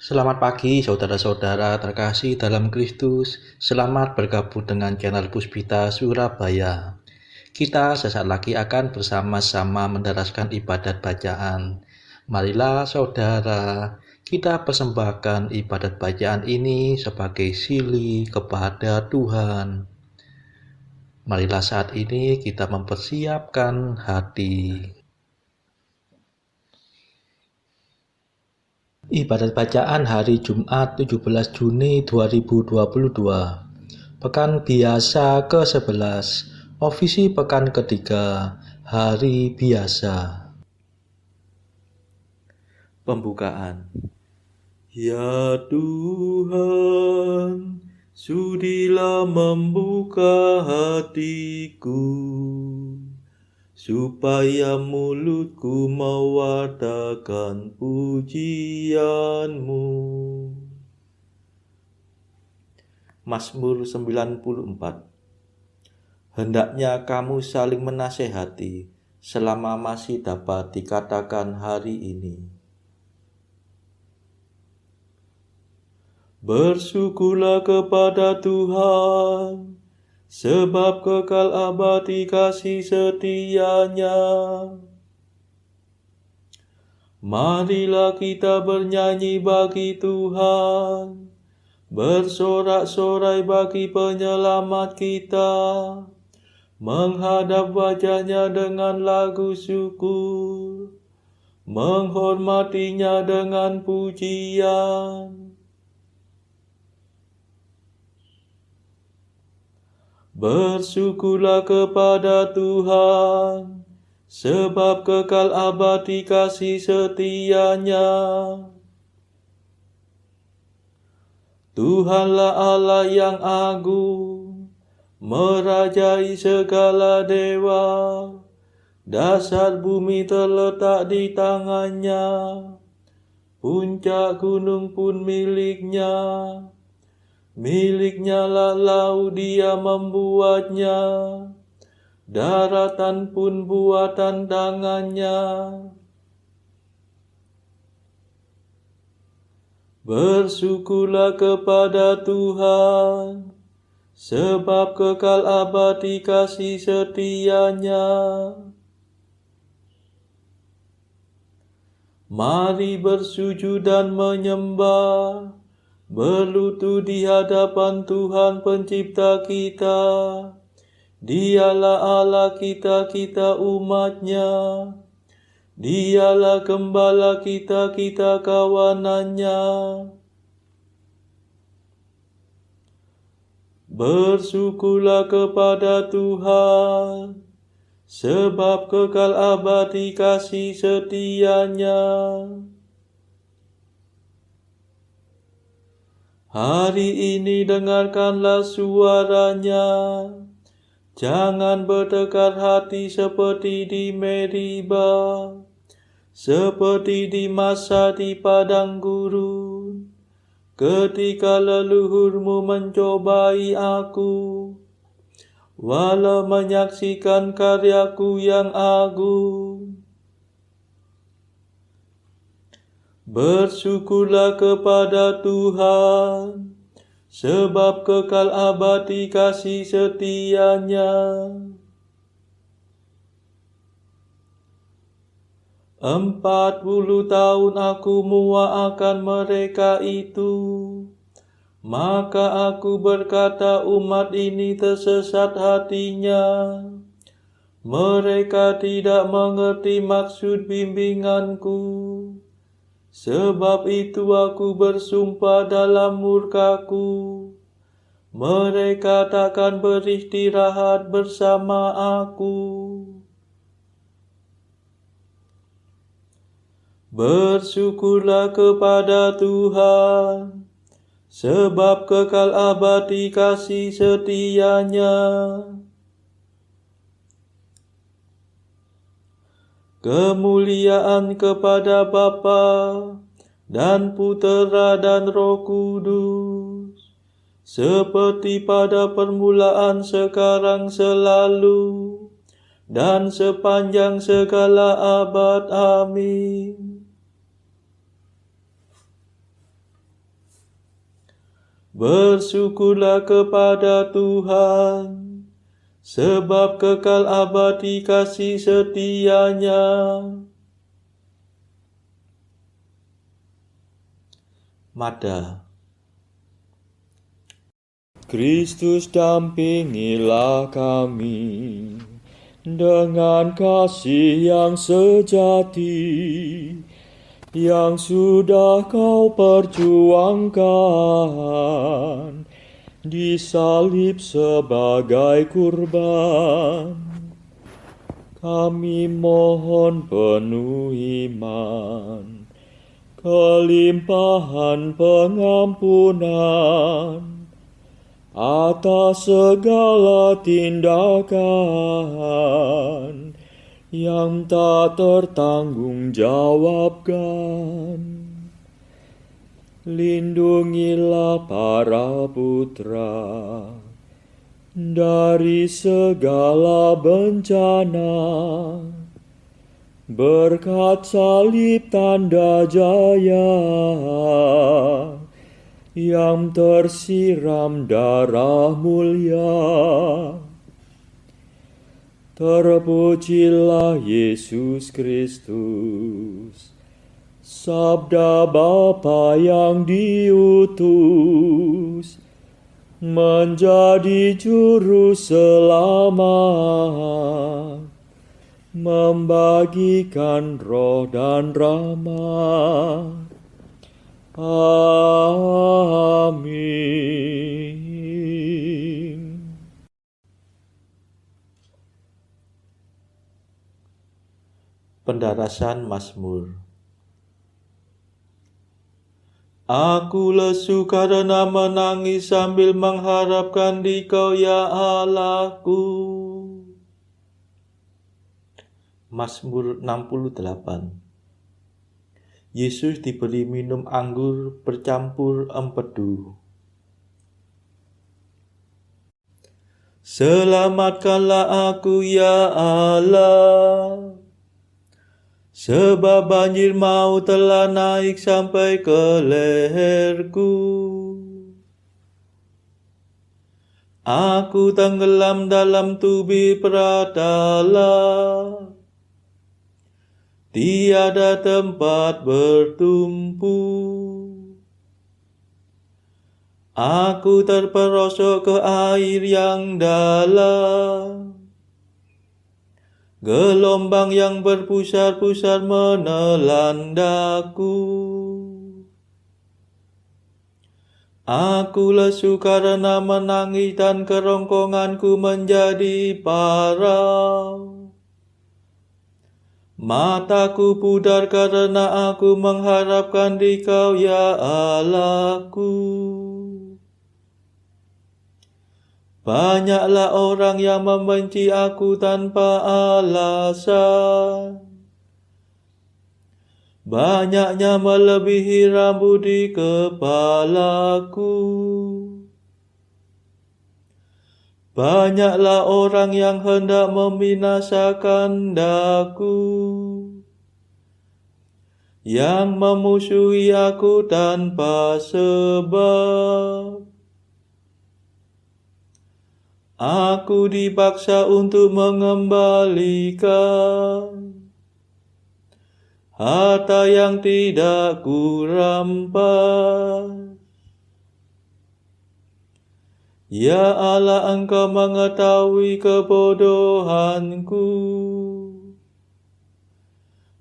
Selamat pagi saudara-saudara terkasih dalam Kristus. Selamat bergabung dengan channel Puspita Surabaya. Kita sesaat lagi akan bersama-sama menderaskan ibadat bacaan. Marilah saudara, kita persembahkan ibadat bacaan ini sebagai sili kepada Tuhan. Marilah saat ini kita mempersiapkan hati. Ibadat bacaan hari Jumat 17 Juni 2022. Pekan biasa ke-11, ofisi pekan ketiga, hari biasa. Pembukaan. Ya Tuhan, sudilah membuka hatiku, supaya mulutku mewartakan pujian-Mu. Mazmur 94. Hendaknya kamu saling menasehati selama masih dapat dikatakan hari ini. Bersyukurlah kepada Tuhan, sebab kekal abadi kasih setia-Nya. Marilah kita bernyanyi bagi Tuhan, bersorak-sorai bagi penyelamat kita, menghadap wajah-Nya dengan lagu syukur, menghormati-Nya dengan pujian. Bersyukurlah kepada Tuhan, sebab kekal abadi kasih setia-Nya. Tuhanlah Allah yang agung, merajai segala dewa. Dasar bumi terletak di tangan-Nya, puncak gunung pun milik-Nya. Milik-Nya lah laut, Dia membuatnya, daratan pun buatan tangan-Nya. Bersyukurlah kepada Tuhan, sebab kekal abadi kasih setia-Nya. Mari bersujud dan menyembah, berlutut di hadapan Tuhan pencipta kita. Dialah Allah kita, kita umat-Nya. Dialah gembala kita, kita kawanan-Nya. Bersyukurlah kepada Tuhan, sebab kekal abadi kasih setia-Nya. Hari ini dengarkanlah suara-Nya, jangan bertekad hati seperti di Meriba, seperti di masa di padang gurun, ketika leluhurmu mencobai aku, walau menyaksikan karyaku yang agung. Bersyukurlah kepada Tuhan, sebab kekal abadi kasih setia-Nya. 40 tahun aku muak akan mereka itu, maka aku berkata umat ini tersesat hatinya. Mereka tidak mengerti maksud bimbinganku. Sebab itu aku bersumpah dalam murkaku, mereka takkan beristirahat bersama aku. Bersyukurlah kepada Tuhan, sebab kekal abadi kasih setia-Nya. Kemuliaan kepada Bapa dan Putera dan Roh Kudus, seperti pada permulaan, sekarang, selalu, dan sepanjang segala abad. Amin. Bersyukurlah kepada Tuhan, sebab kekal abadi kasih setia-Nya. Mada. Kristus dampingilah kami dengan kasih yang sejati, yang sudah Kau perjuangkan, disalib sebagai kurban. Kami mohon penuh iman, kelimpahan pengampunan atas segala tindakan yang tak tertanggungjawabkan. Lindungilah para putra dari segala bencana, berkat salib tanda jaya yang tersiram darah mulia. Terpujilah Yesus Kristus, Sabda Bapa yang diutus menjadi juru selamat, membagikan roh dan rahmat. Amin. Pendarasan Mazmur. Aku lesu karena menangis sambil mengharapkan Dikau, ya Allahku. Mazmur 68. Yesus diberi minum anggur bercampur empedu. Selamatkanlah aku, ya Allah, sebab banjir maut telah naik sampai ke leherku. Aku tenggelam dalam tubir pratala, tiada tempat bertumpu. Aku terperosok ke air yang dalam, gelombang yang berpusar-pusar menelan daku. Aku lesu karena menangis dan kerongkonganku menjadi parau. Mataku pudar karena aku mengharapkan Dikau, ya Allahku. Banyaklah orang yang membenci aku tanpa alasan. Banyaknya melebihi rambut di kepalaku. Banyaklah orang yang hendak membinasakan daku, yang memusuhi aku tanpa sebab. Aku dipaksa untuk mengembalikan harta yang tidak kurampas. Ya Allah, Engkau mengetahui kebodohanku,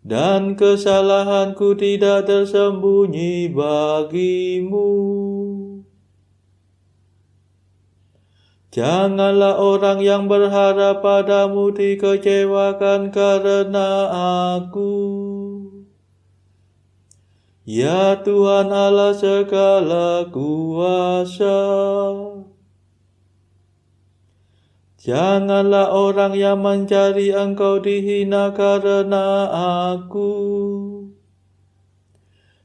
dan kesalahanku tidak tersembunyi bagimu. Janganlah orang yang berharap padamu dikecewakan karena aku. Ya Tuhan Allah segala kuasa, janganlah orang yang mencari Engkau dihina karena aku.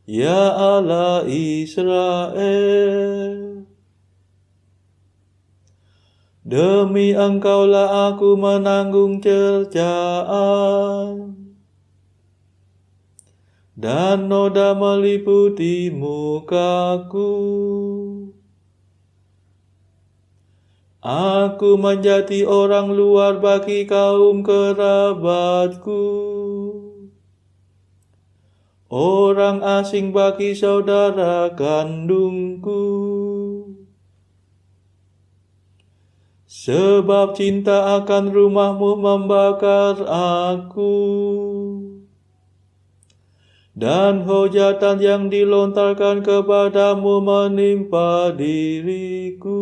Ya Allah Israel, demi Engkaulah aku menanggung cercaan, dan noda meliputi mukaku. Aku menjadi orang luar bagi kaum kerabatku, orang asing bagi saudara kandungku. Sebab cinta akan rumahmu membakar aku, dan hujatan yang dilontarkan kepadamu menimpa diriku.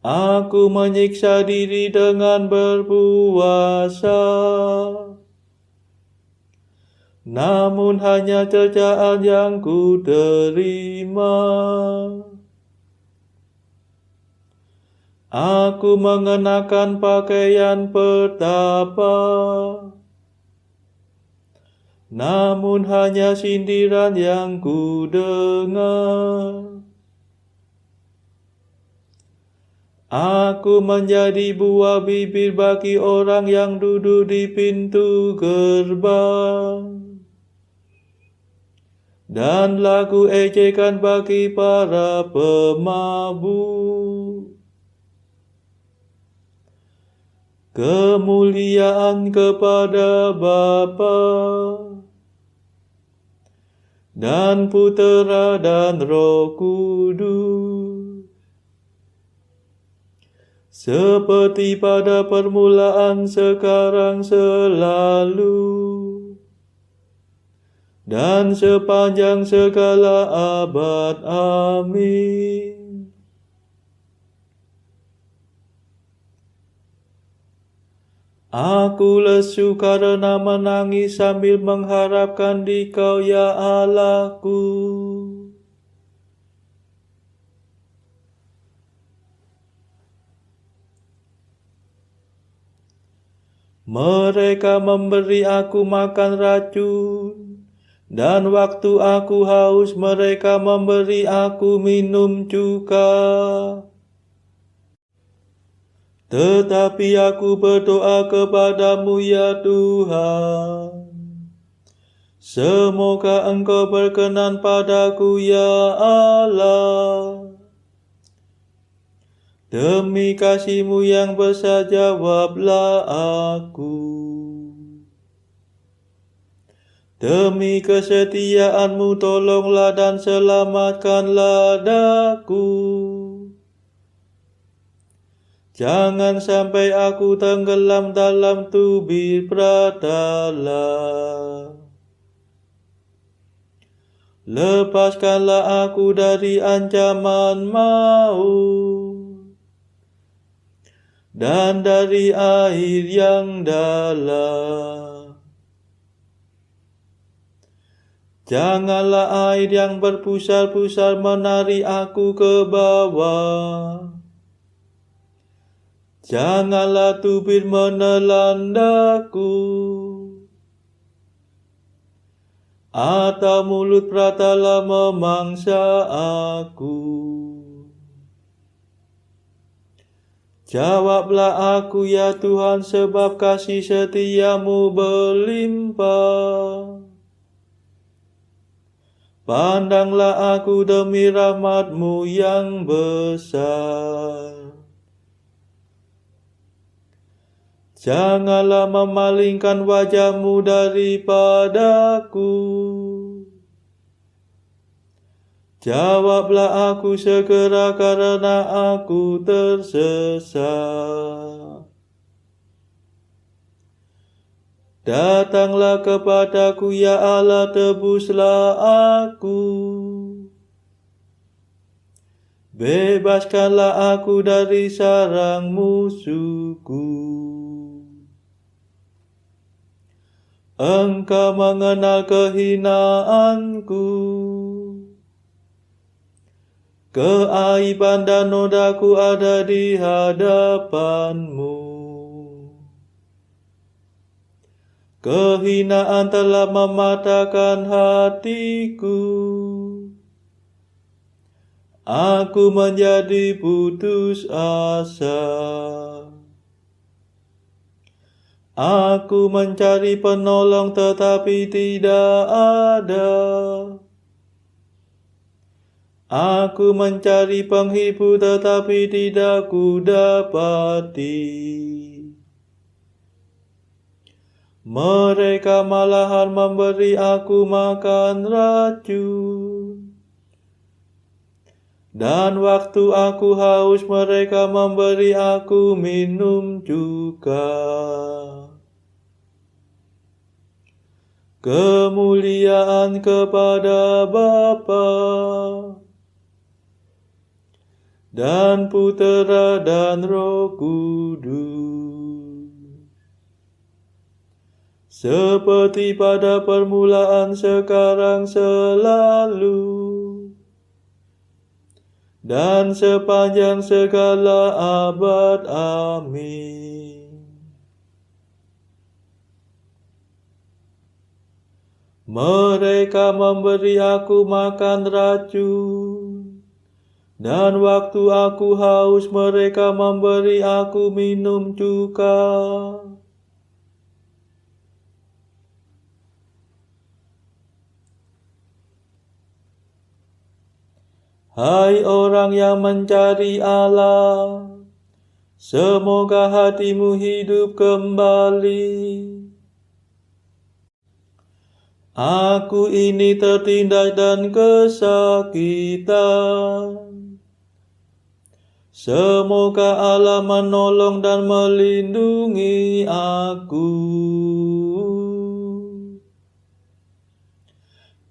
Aku menyiksa diri dengan berpuasa, namun hanya cercaan yang ku terima. Aku mengenakan pakaian petapa, namun hanya sindiran yang ku dengar. Aku menjadi buah bibir bagi orang yang duduk di pintu gerbang, dan lagu ejekan bagi para pemabuk. Kemuliaan kepada Bapa dan Putera dan Roh Kudus, seperti pada permulaan, sekarang, selalu, dan sepanjang segala abad. Amin. Aku lesu karena menangis sambil mengharapkan Dikau, ya Allahku. Mereka memberi aku makan racun, dan waktu aku haus mereka memberi aku minum cuka. Tetapi aku berdoa kepadamu, ya Tuhan. Semoga Engkau berkenan padaku, ya Allah. Demi kasih-Mu yang besar, jawablah aku. Demi kesetiaan-Mu, tolonglah dan selamatkanlah daku. Jangan sampai aku tenggelam dalam tubir pratala. Lepaskanlah aku dari ancaman maut, dan dari air yang dalam. Janganlah air yang berpusar-pusar menarik aku ke bawah. Janganlah tubir menelan daku, atau mulut pratala memangsa aku. Jawablah aku, ya Tuhan, sebab kasih setia-Mu berlimpah. Pandanglah aku demi rahmat-Mu yang besar. Janganlah memalingkan wajah-Mu daripadaku. Jawablah aku segera karena aku tersesat. Datanglah kepadaku, ya Allah, tebuslah aku. Bebaskanlah aku dari sarang musuhku. Engkau mengenal kehinaanku, keaiban dan nodaku ada di hadapan-Mu. Kehinaan telah mematahkan hatiku. Aku menjadi putus asa. Aku mencari penolong tetapi tidak ada. Aku mencari penghibur tetapi tidak kudapati. Mereka malahan memberi aku makan racun. Dan waktu aku haus mereka memberi aku minum juga. Kemuliaan kepada Bapa dan Putera dan Roh Kudus, seperti pada permulaan, sekarang, selalu, dan sepanjang segala abad. Amin. Mereka memberi aku makan racun, dan waktu aku haus mereka memberi aku minum juga. Hai orang yang mencari Allah, semoga hatimu hidup kembali. Aku ini tertindas dan kesakitan. Semoga Allah menolong dan melindungi aku.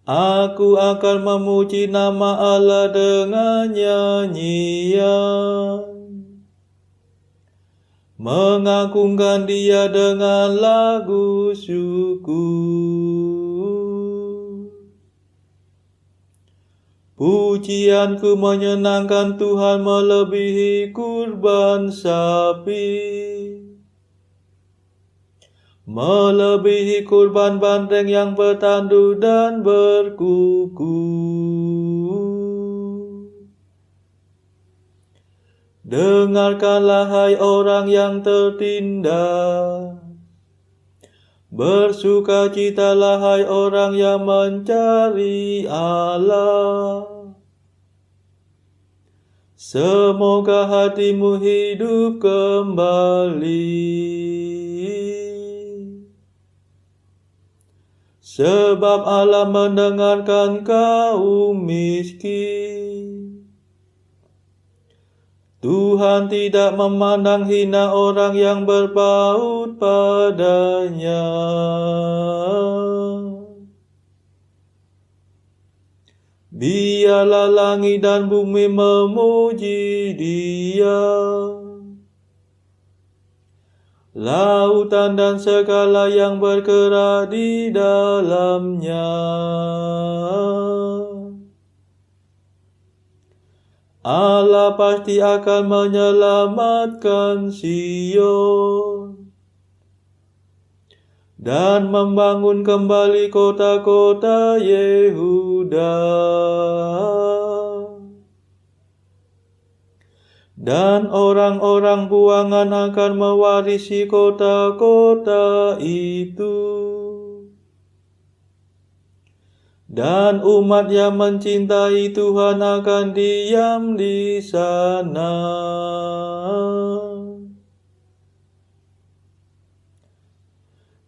Aku akan memuji nama Allah dengan nyanyian, mengagungkan Dia dengan lagu syukur. Pujianku menyenangkan Tuhan melebihi kurban sapi, melebihi kurban banteng yang bertandu dan berkuku. Dengarkanlah hai orang yang tertindas, bersukacitalah hai orang yang mencari Allah. Semoga hatimu hidup kembali, sebab Allah mendengarkan kaum miskin. Tuhan tidak memandang hina orang yang berpaut padanya. Biarlah langit dan bumi memuji Dia, lautan dan segala yang bergerak di dalamnya. Allah pasti akan menyelamatkan Sion dan membangun kembali kota-kota Yehuda. Dan orang-orang buangan akan mewarisi kota-kota itu. Dan umat yang mencintai Tuhan akan diam di sana.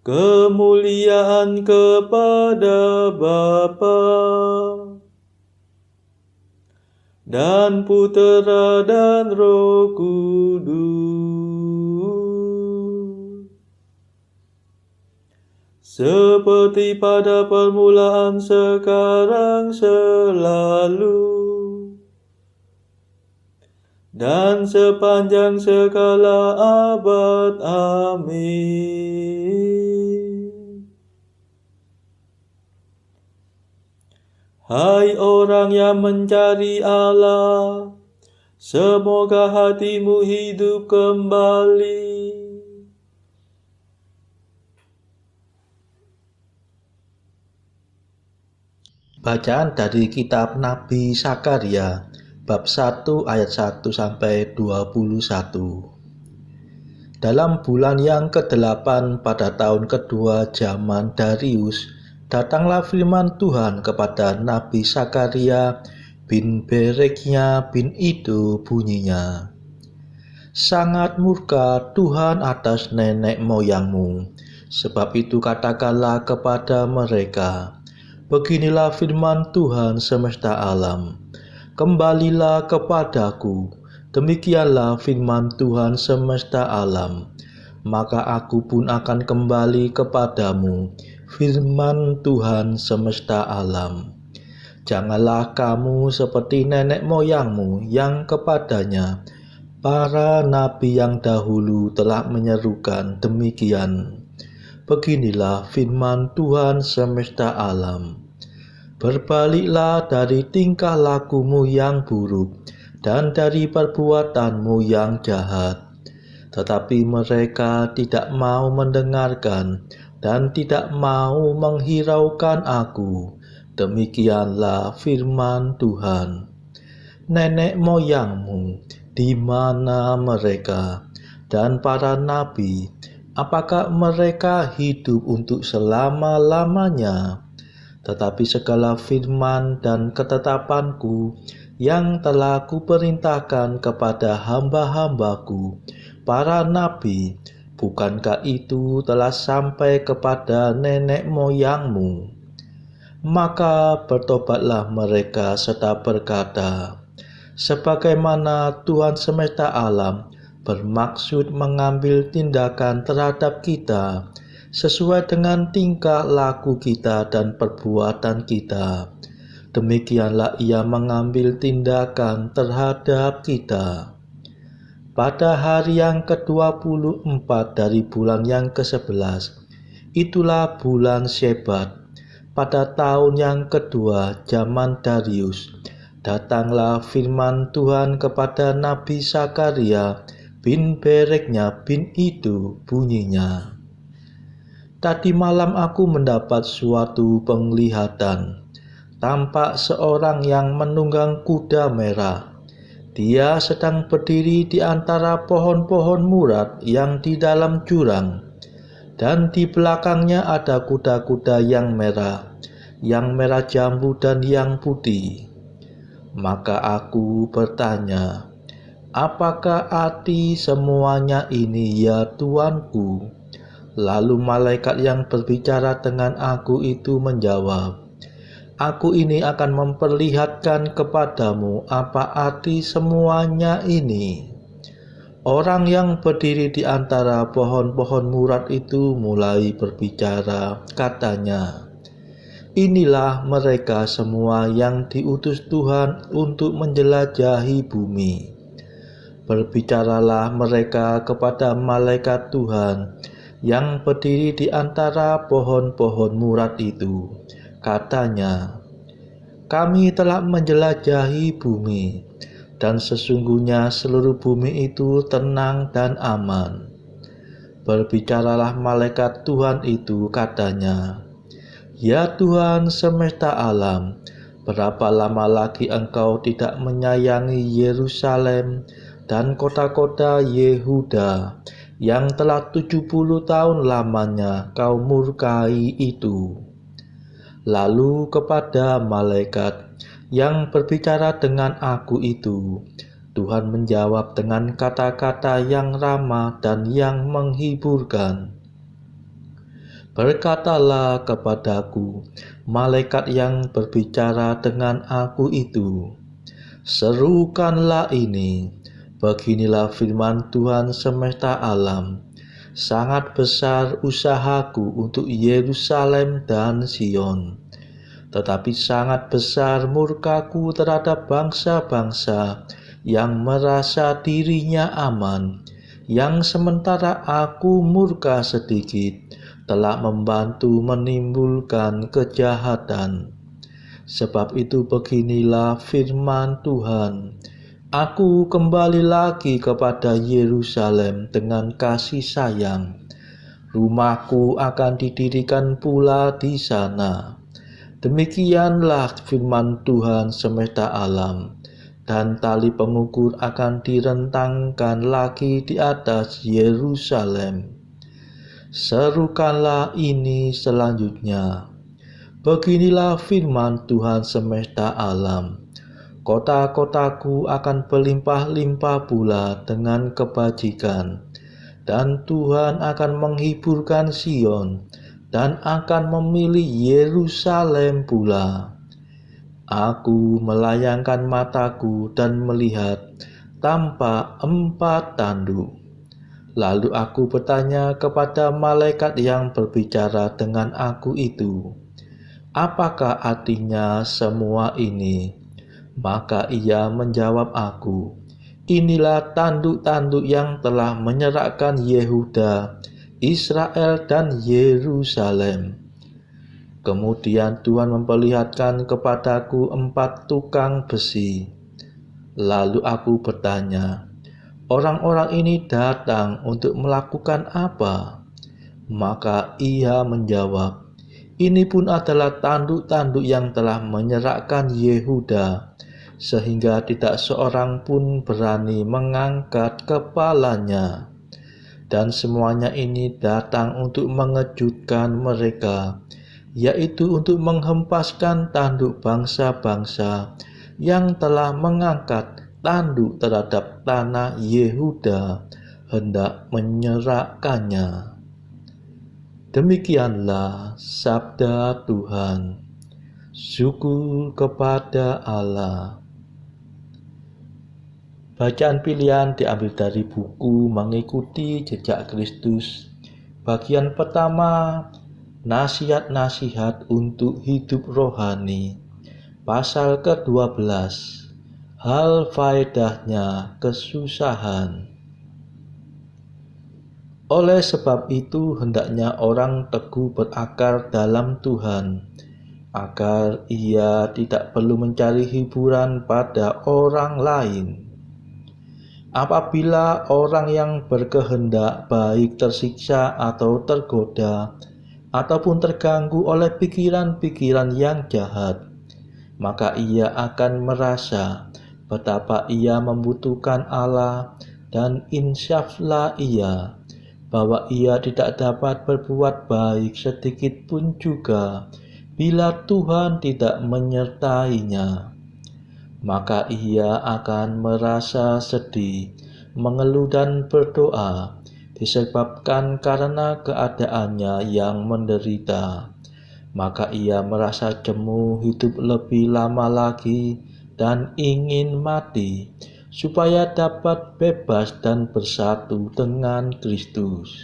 Kemuliaan kepada Bapa dan Putera dan Roh Kudus, seperti pada permulaan, sekarang, selalu, dan sepanjang segala abad. Amin. Hai orang yang mencari Allah, semoga hatimu hidup kembali. Bacaan dari kitab Nabi Zakaria, bab 1 ayat 1 sampai 21. Dalam bulan yang ke-8 pada tahun kedua zaman Darius, datanglah firman Tuhan kepada Nabi Zakaria bin Bereknya bin itu bunyinya. Sangat murka Tuhan atas nenek moyangmu, sebab itu katakanlah kepada mereka, beginilah firman Tuhan semesta alam, kembalilah kepadaku, demikianlah firman Tuhan semesta alam, maka aku pun akan kembali kepadamu, firman Tuhan semesta alam. Janganlah kamu seperti nenek moyangmu yang kepadanya para nabi yang dahulu telah menyerukan demikian. Beginilah firman Tuhan semesta alam. Berbaliklah dari tingkah lakumu yang buruk dan dari perbuatanmu yang jahat. Tetapi mereka tidak mau mendengarkan dan tidak mau menghiraukan aku. Demikianlah firman Tuhan. Nenek moyangmu, di mana mereka? Dan para nabi, apakah mereka hidup untuk selama-lamanya? Tetapi segala firman dan ketetapanku yang telah kuperintahkan kepada hamba-hambaku, para nabi, bukankah itu telah sampai kepada nenek moyangmu? Maka bertobatlah mereka serta berkata, sebagaimana Tuhan semesta alam bermaksud mengambil tindakan terhadap kita sesuai dengan tingkah laku kita dan perbuatan kita, demikianlah Ia mengambil tindakan terhadap kita. Pada hari yang ke-24 dari bulan yang ke-11, itulah bulan Shebat, pada tahun yang kedua zaman Darius, datanglah firman Tuhan kepada Nabi Zakaria bin Bereknya bin itu bunyinya. Tadi malam aku mendapat suatu penglihatan. Tampak seorang yang menunggang kuda merah. Dia sedang berdiri di antara pohon-pohon murad yang di dalam jurang. Dan di belakangnya ada kuda-kuda yang merah jambu dan yang putih. Maka aku bertanya, apakah arti semuanya ini ya Tuanku? Lalu malaikat yang berbicara dengan aku itu menjawab, aku ini akan memperlihatkan kepadamu apa arti semuanya ini. Orang yang berdiri di antara pohon-pohon murad itu mulai berbicara, katanya, inilah mereka semua yang diutus Tuhan untuk menjelajahi bumi. Berbicaralah mereka kepada malaikat Tuhan yang berdiri di antara pohon-pohon murad itu. Katanya, kami telah menjelajahi bumi, dan sesungguhnya seluruh bumi itu tenang dan aman. Berbicaralah malaikat Tuhan itu, katanya, ya Tuhan semesta alam, berapa lama lagi Engkau tidak menyayangi Yerusalem dan kota-kota Yehuda yang telah 70 tahun lamanya Kau murkai itu? Lalu kepada malaikat yang berbicara dengan aku itu, Tuhan menjawab dengan kata-kata yang ramah dan yang menghiburkan. Berkatalah kepadaku, malaikat yang berbicara dengan aku itu, serukanlah ini, beginilah firman Tuhan semesta alam, sangat besar usahaku untuk Yerusalem dan Sion, tetapi sangat besar murkaku terhadap bangsa-bangsa yang merasa dirinya aman, yang sementara aku murka sedikit, telah membantu menimbulkan kejahatan. Sebab itu beginilah firman Tuhan, aku kembali lagi kepada Yerusalem dengan kasih sayang. Rumahku akan didirikan pula di sana. Demikianlah firman Tuhan semesta alam, dan tali pengukur akan direntangkan lagi di atas Yerusalem. Serukanlah ini selanjutnya. Beginilah firman Tuhan semesta alam. Kota-kotaku akan berlimpah-limpah pula dengan kebajikan, dan Tuhan akan menghiburkan Sion dan akan memilih Yerusalem pula. Aku melayangkan mataku dan melihat tampak 4 tanduk. Lalu aku bertanya kepada malaikat yang berbicara dengan aku itu, "Apakah artinya semua ini?" Maka ia menjawab aku, "Inilah tanduk-tanduk yang telah menyerahkan Yehuda, Israel, dan Yerusalem." Kemudian Tuhan memperlihatkan kepadaku 4 tukang besi. Lalu aku bertanya, "Orang-orang ini datang untuk melakukan apa?" Maka ia menjawab, "Ini pun adalah tanduk-tanduk yang telah menyerahkan Yehuda, sehingga tidak seorang pun berani mengangkat kepalanya. Dan semuanya ini datang untuk mengejutkan mereka, yaitu untuk menghempaskan tanduk bangsa-bangsa yang telah mengangkat tanduk terhadap tanah Yehuda, hendak menyerahkannya." Demikianlah sabda Tuhan. Syukur kepada Allah. Bacaan pilihan diambil dari buku Mengikuti Jejak Kristus. Bagian pertama, nasihat-nasihat untuk hidup rohani. Pasal ke-12, hal faedahnya kesusahan. Oleh sebab itu hendaknya orang teguh berakar dalam Tuhan, agar ia tidak perlu mencari hiburan pada orang lain. Apabila orang yang berkehendak baik tersiksa atau tergoda, ataupun terganggu oleh pikiran-pikiran yang jahat, maka ia akan merasa betapa ia membutuhkan Allah, dan insyaflah ia bahwa ia tidak dapat berbuat baik sedikit pun juga bila Tuhan tidak menyertainya. Maka ia akan merasa sedih, mengeluh dan berdoa disebabkan karena keadaannya yang menderita. Maka ia merasa jemu hidup lebih lama lagi dan ingin mati, supaya dapat bebas dan bersatu dengan Kristus.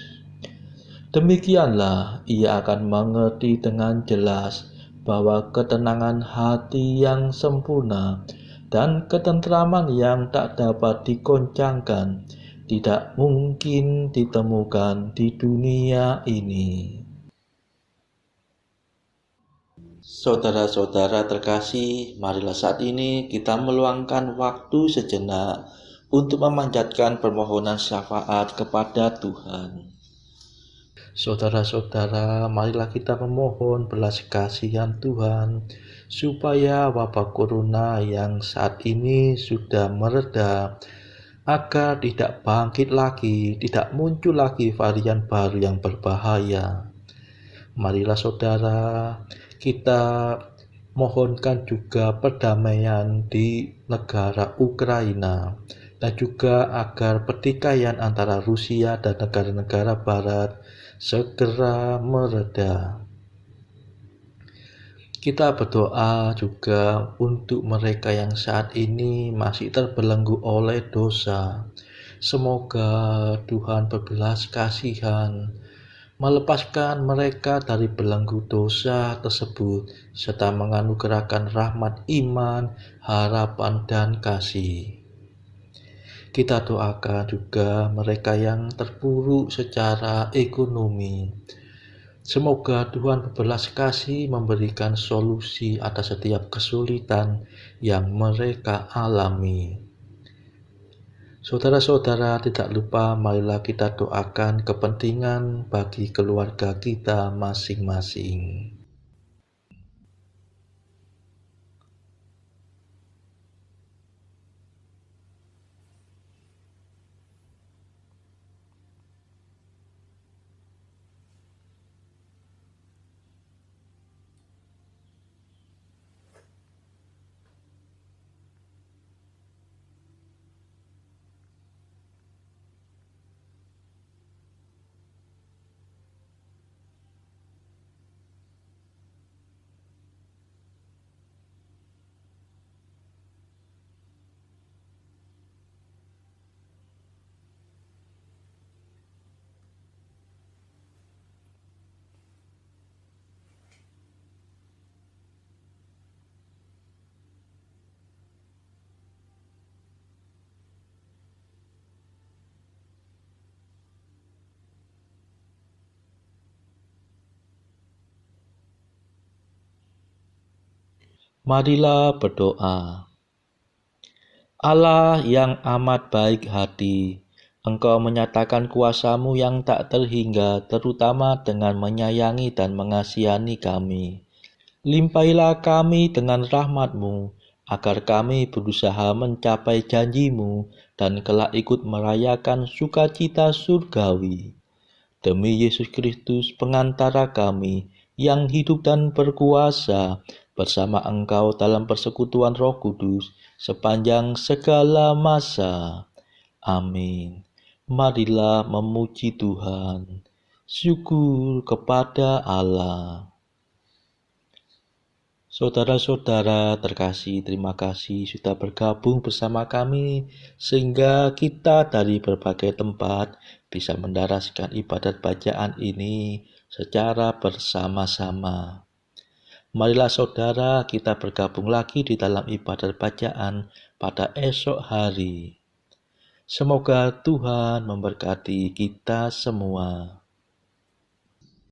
Demikianlah ia akan mengerti dengan jelas bahwa ketenangan hati yang sempurna dan ketentraman yang tak dapat digoncangkan tidak mungkin ditemukan di dunia ini. Saudara-saudara terkasih, marilah saat ini kita meluangkan waktu sejenak untuk memanjatkan permohonan syafaat kepada Tuhan. Saudara-saudara, marilah kita memohon belas kasihan Tuhan, supaya wabah corona yang saat ini sudah mereda, agar tidak bangkit lagi, tidak muncul lagi varian baru yang berbahaya. Marilah saudara, kita mohonkan juga perdamaian di negara Ukraina, dan juga agar pertikaian antara Rusia dan negara-negara barat segera mereda. Kita berdoa juga untuk mereka yang saat ini masih terbelenggu oleh dosa. Semoga Tuhan berbelas kasihan, melepaskan mereka dari belenggu dosa tersebut, serta menganugerahkan rahmat iman, harapan, dan kasih. Kita doakan juga mereka yang terpuruk secara ekonomi. Semoga Tuhan berbelas kasih memberikan solusi atas setiap kesulitan yang mereka alami. Saudara-saudara, tidak lupa marilah kita doakan kepentingan bagi keluarga kita masing-masing. Marilah berdoa. Allah yang amat baik hati, Engkau menyatakan kuasa-Mu yang tak terhingga, terutama dengan menyayangi dan mengasihani kami. Limpailah kami dengan rahmat-Mu, agar kami berusaha mencapai janji-Mu dan kelak ikut merayakan sukacita surgawi. Demi Yesus Kristus, pengantara kami, yang hidup dan berkuasa bersama Engkau dalam persekutuan Roh Kudus sepanjang segala masa. Amin. Marilah memuji Tuhan. Syukur kepada Allah. Saudara-saudara terkasih, terima kasih sudah bergabung bersama kami sehingga kita dari berbagai tempat bisa mendaraskan ibadat bacaan ini secara bersama-sama. Marilah saudara kita bergabung lagi di dalam ibadat bacaan pada esok hari. Semoga Tuhan memberkati kita semua.